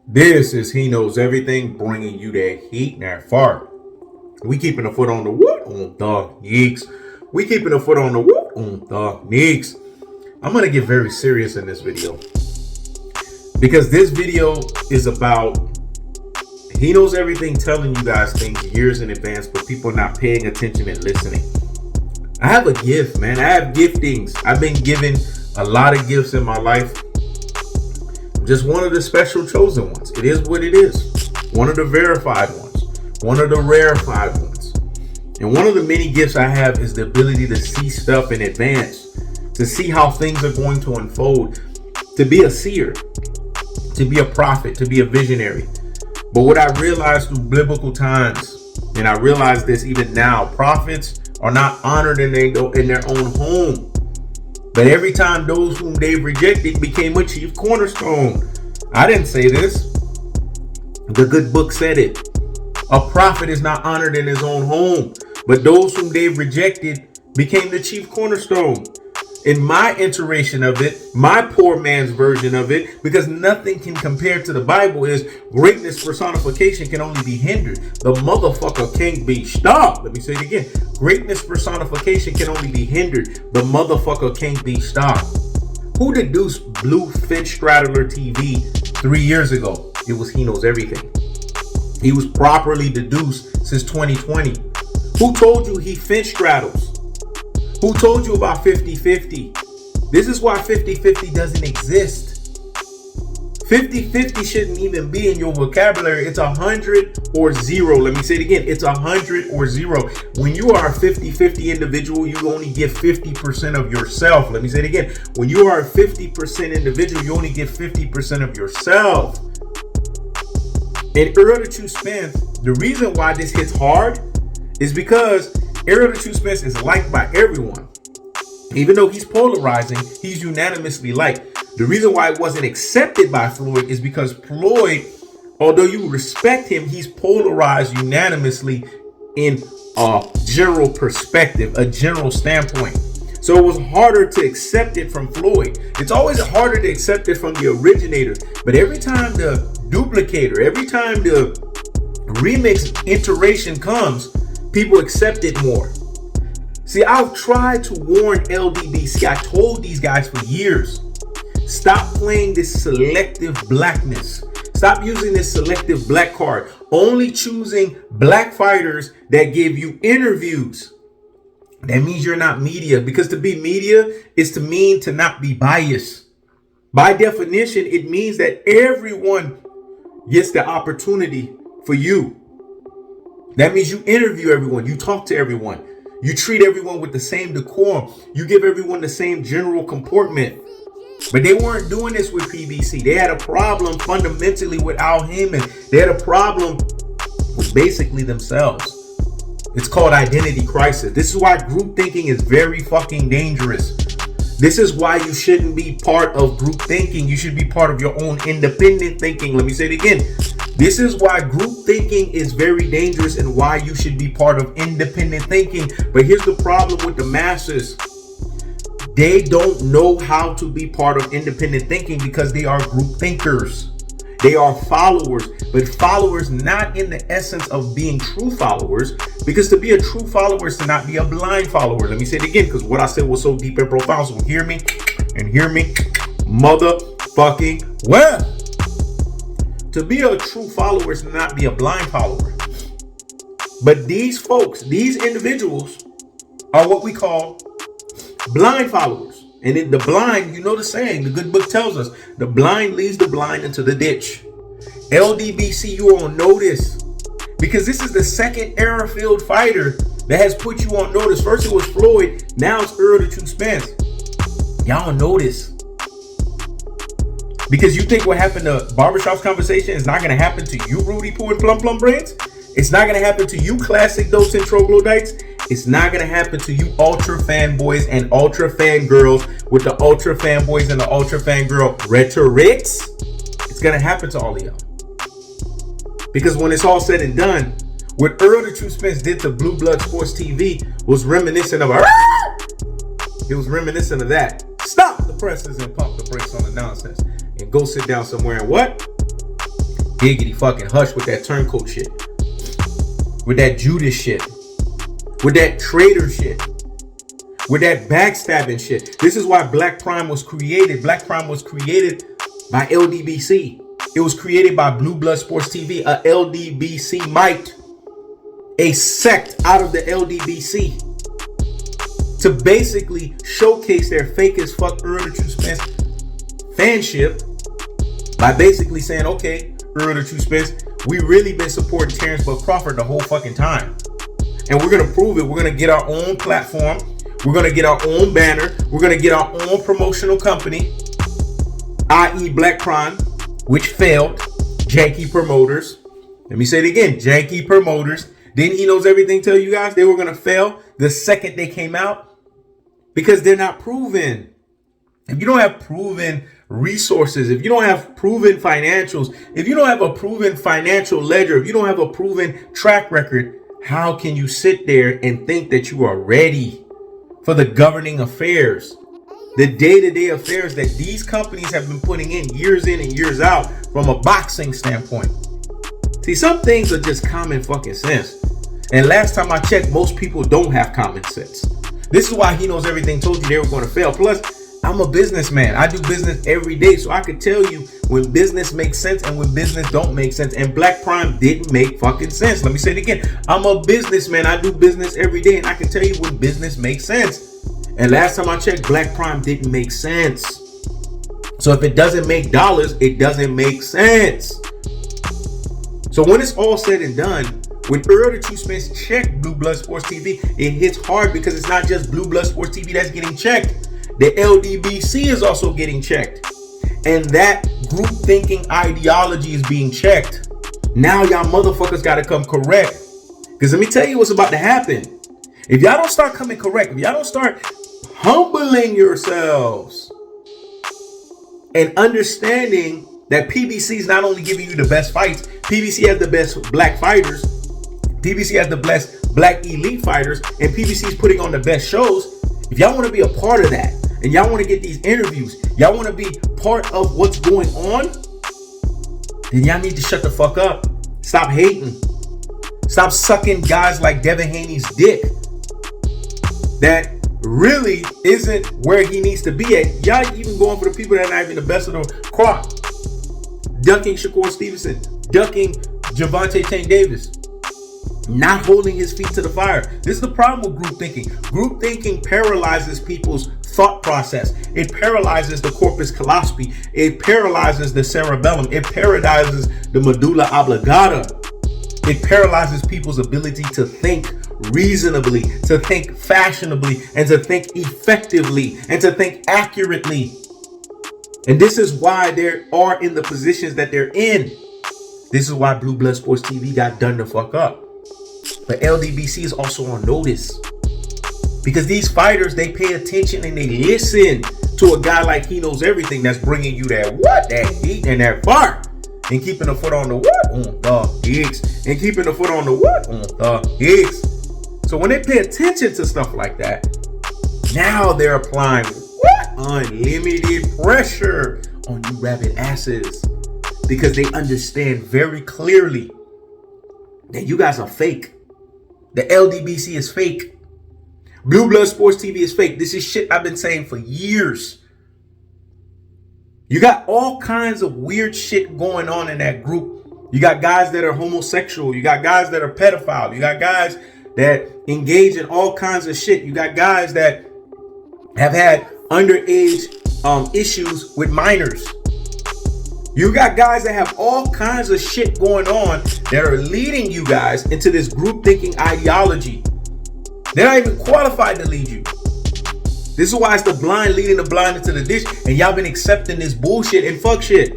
This is He Knows Everything, bringing you that heat and that fart. We keeping a foot on the what on the geeks. We keeping a foot on the what on the geeks. I'm gonna get very serious in this video because this video is about He Knows Everything telling you guys things years in advance, but people not paying attention and listening. I have a gift, man. I have giftings. I've been given a lot of gifts in my life. Just one of the special chosen ones. It is what it is. One of the verified ones. One of the rarefied ones. And one of the many gifts I have is the ability to see stuff in advance. To see how things are going to unfold. To be a seer. To be a prophet. To be a visionary. But what I realized through biblical times, and I realize this even now, prophets are not honored in their own home. But every time those whom they've rejected became a chief cornerstone. I didn't say this. The good book said it. A prophet is not honored in his own home. But those whom they've rejected became the chief cornerstone. In my iteration of it, my poor man's version of it, because nothing can compare to the Bible, is greatness personification can only be hindered. The motherfucker can't be stopped. Let me say it again. Greatness personification can only be hindered. The motherfucker can't be stopped. Who deduced Blue Finch Straddler TV 3 years ago? It was He Knows Everything. He was properly deduced since 2020. Who told you he finch straddles? Who told you about 50-50? This is why 50-50 doesn't exist. 50-50 shouldn't even be in your vocabulary. It's 100 or 0. Let me say it again. It's 100 or 0. When you are a 50-50 individual, you only give 50% of yourself. Let me say it again. When you are a 50% individual, you only give 50% of yourself. And Errol Spence, the reason why this hits hard is because Errol Spence is liked by everyone. Even though he's polarizing, he's unanimously liked. The reason why it wasn't accepted by Floyd is because Floyd, although you respect him, he's polarized unanimously in a general perspective, a general standpoint. So it was harder to accept it from Floyd. It's always harder to accept it from the originator. But every time the duplicator, every time the remix iteration comes, people accept it more. See, I've tried to warn LDBC. I told these guys for years, stop playing this selective blackness. Stop using this selective black card. Only choosing black fighters that give you interviews. That means you're not media, because to be media is to mean to not be biased. By definition, it means that everyone gets the opportunity for you. That means you interview everyone. You talk to everyone. You treat everyone with the same decorum. You give everyone the same general comportment. But they weren't doing this with PBC. They had a problem fundamentally with Al Heyman. They had a problem with basically themselves. It's called identity crisis. This is why group thinking is very fucking dangerous. This is why you shouldn't be part of group thinking. You should be part of your own independent thinking. Let me say it again. This is why group thinking is very dangerous and why you should be part of independent thinking. But here's the problem with the masses. They don't know how to be part of independent thinking because they are group thinkers. They are followers, but followers not in the essence of being true followers, because to be a true follower is to not be a blind follower. Let me say it again, because what I said was so deep and profound. So hear me and hear me motherfucking well. To be a true follower is to not be a blind follower. But these folks, these individuals are what we call blind followers. And in the blind, you know the saying, the good book tells us, the blind leads the blind into the ditch. LDBC, you on notice. Because this is the second error-filled fighter that has put you on notice. First it was Floyd, now it's Errol Spence. Y'all notice. Because you think what happened to Barbershop's Conversation is not going to happen to you, Rudy Poo and Plum Plum Brains? It's not going to happen to you, Classic Dose and Troglodytes. It's not going to happen to you, ultra fanboys and ultra fangirls with the ultra fanboys and the ultra fangirl rhetorics. It's going to happen to all of y'all. Because when it's all said and done, what Errol Spence did to Blue Blood Sports TV was reminiscent of it was reminiscent of that. Stop the presses and pump the brakes on the nonsense and go sit down somewhere and what? Giggity fucking hush with that turncoat shit. With that Judas shit. With that traitor shit. With that backstabbing shit. This is why Black Prime was created. Black Prime was created by LDBC. It was created by Blue Blood Sports TV, a LDBC mite, a sect out of the LDBC, to basically showcase their fake as fuck Errol the True Spence fanship by basically saying, okay, Errol the True Spence, we really been supporting Terence Crawford the whole fucking time. And we're going to prove it. We're going to get our own platform. We're going to get our own banner. We're going to get our own promotional company, i.e. Black Prime, which failed. Janky promoters. Let me say it again. Janky promoters. Didn't HeKnowsEverything tell you guys they were going to fail the second they came out? Because they're not proven. If you don't have proven resources, if you don't have proven financials, if you don't have a proven financial ledger, if you don't have a proven track record, how can you sit there and think that you are ready for the governing affairs, the day-to-day affairs that these companies have been putting in and years out from a boxing standpoint? See, some things are just common fucking sense. And last time I checked, most people don't have common sense. This is why HeKnowsEverything told you they were going to fail. Plus, I'm a businessman. I do business every day, so I could tell you when business makes sense and when business don't make sense. And Black Prime didn't make fucking sense. Let me say it again. I'm a businessman. I do business every day, and I can tell you when business makes sense. And last time I checked, Black Prime didn't make sense. So if it doesn't make dollars, it doesn't make sense. So when it's all said and done, when Errol the True Spence checked Blue Blood Sports TV, it hits hard because it's not just Blue Blood Sports TV that's getting checked. The LDBC is also getting checked. And that group thinking ideology is being checked. Now y'all motherfuckers got to come correct. Because let me tell you what's about to happen. If y'all don't start coming correct, if y'all don't start humbling yourselves and understanding that PBC is not only giving you the best fights, PBC has the best black fighters, PBC has the best black elite fighters, and PBC is putting on the best shows. If y'all want to be a part of that, and y'all want to get these interviews, y'all want to be part of what's going on, then y'all need to shut the fuck up. Stop hating. Stop sucking guys like Devin Haney's dick that really isn't where he needs to be at. Y'all even going for the people that are not even the best of the crop. Ducking Shakur Stevenson. Ducking Javante Tank Davis. Not holding his feet to the fire. This is the problem with group thinking. Group thinking paralyzes people's thought process. It paralyzes the corpus callosum. It paralyzes the cerebellum. It paralyzes the medulla oblongata. It paralyzes people's ability to think reasonably, to think fashionably, and to think effectively, and to think accurately. And this is why they are in the positions that they're in. This is why Blue Blood Sports TV got done the fuck up. But LDBC is also on notice. Because these fighters, they pay attention and they listen to a guy like HeKnowsEverything that's bringing you that what? That heat and that fart. And keeping the foot on the what? On the gigs. And keeping the foot on the what? On the gigs. So when they pay attention to stuff like that, now they're applying what? Unlimited pressure on you rabbit asses. Because they understand very clearly that you guys are fake. The LDBC is fake. Blue Blood Sports TV is fake. This is shit I've been saying for years. You got all kinds of weird shit going on in that group. You got guys that are homosexual. You got guys that are pedophile. You got guys that engage in all kinds of shit. You got guys that have had underage issues with minors. You got guys that have all kinds of shit going on that are leading you guys into this group thinking ideology. They're not even qualified to lead you. This is why it's the blind leading the blind into the ditch. And y'all been accepting this bullshit and fuck shit.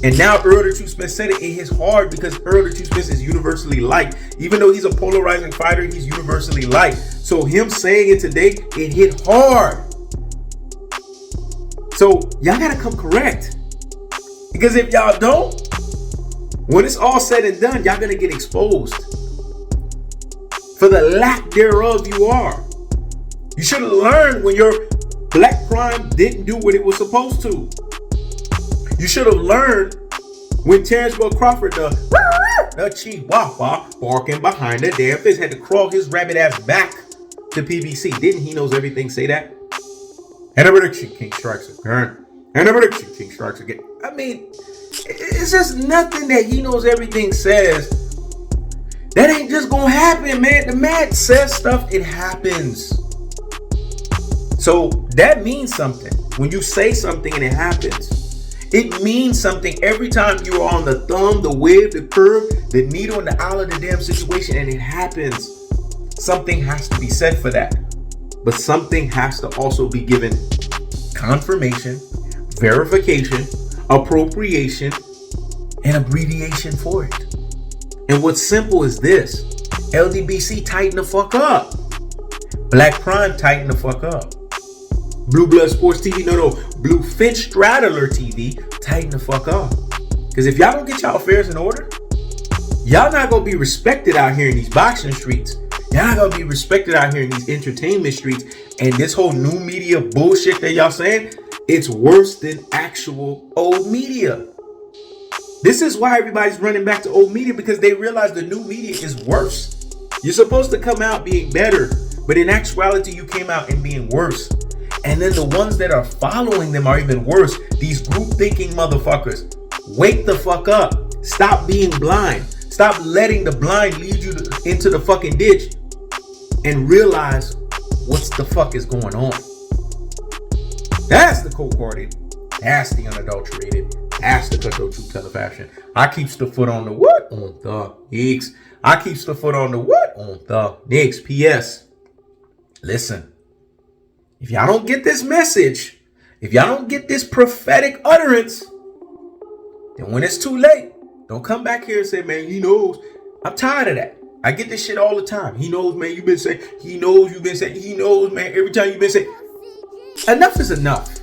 And now Errol the True Spence said it. It hits hard because Errol the True Spence is universally liked. Even though he's a polarizing fighter, he's universally liked. So him saying it today, it hit hard. So y'all gotta come correct. Because if y'all don't, when it's all said and done, y'all gonna get exposed. For the lack thereof you are. You should have learned when your Black Prime didn't do what it was supposed to. You should have learned When Terence Crawford, the Chihuahua, barking behind the damn fence, had to crawl his rabbit ass back to PBC. Didn't He Knows Everything say that? And a prediction, King strikes again. And a prediction, King strikes again. I mean, it's just nothing that He Knows Everything says. That ain't just gonna happen, man. The man says stuff, it happens. So that means something. When you say something and it happens, it means something every time you are on the thumb, the wave, the curve, the needle, and the eye of the damn situation, and it happens. Something has to be said for that. But something has to also be given confirmation, verification, appropriation, and abbreviation for it. And what's simple is this. LDBC, tighten the fuck up. Black Prime, tighten the fuck up. Blue Blood Sports TV, Blue Finch Straddler TV, tighten the fuck up. Because if y'all don't get y'all affairs in order, y'all not going to be respected out here in these boxing streets. Y'all not going to be respected out here in these entertainment streets. And this whole new media bullshit that y'all saying, it's worse than actual old media. This is why everybody's running back to old media, because they realize the new media is worse. You're supposed to come out being better, but in actuality, you came out and being worse. And then the ones that are following them are even worse. These group thinking motherfuckers. Wake the fuck up. Stop being blind. Stop letting the blind lead you into the fucking ditch. And realize what's the fuck is going on. That's the cold-hearted. That's the unadulterated. That's the cutthroat true telefashion. I keeps the foot on the what? On the Nicks. I keeps the foot on the what? On the Nicks. P.S. Listen. If y'all don't get this message, if y'all don't get this prophetic utterance, then when it's too late, don't come back here and say, man, He knows. I'm tired of that. I get this shit all the time. He knows, man, you've been saying. He knows, you've been saying. He knows, man, every time you've been saying. Enough is enough.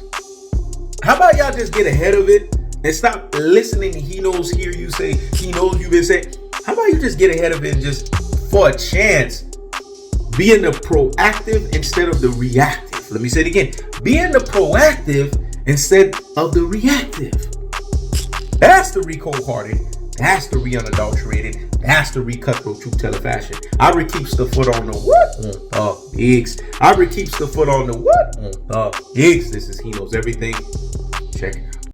How about y'all just get ahead of it and stop listening to He Knows, hear you say, He knows, you've been saying. How about you just get ahead of it and just, for a chance, be in the proactive instead of the reactive. Let me say it again. Be in the proactive instead of the reactive. That's the re-cold-hearted. That's the re-unadulterated. That's the re-cutthroat true telefashion. I keeps the foot on the what? On the Nicks. I keeps the foot on the what? On the Nicks. This is He Knows Everything. Check it.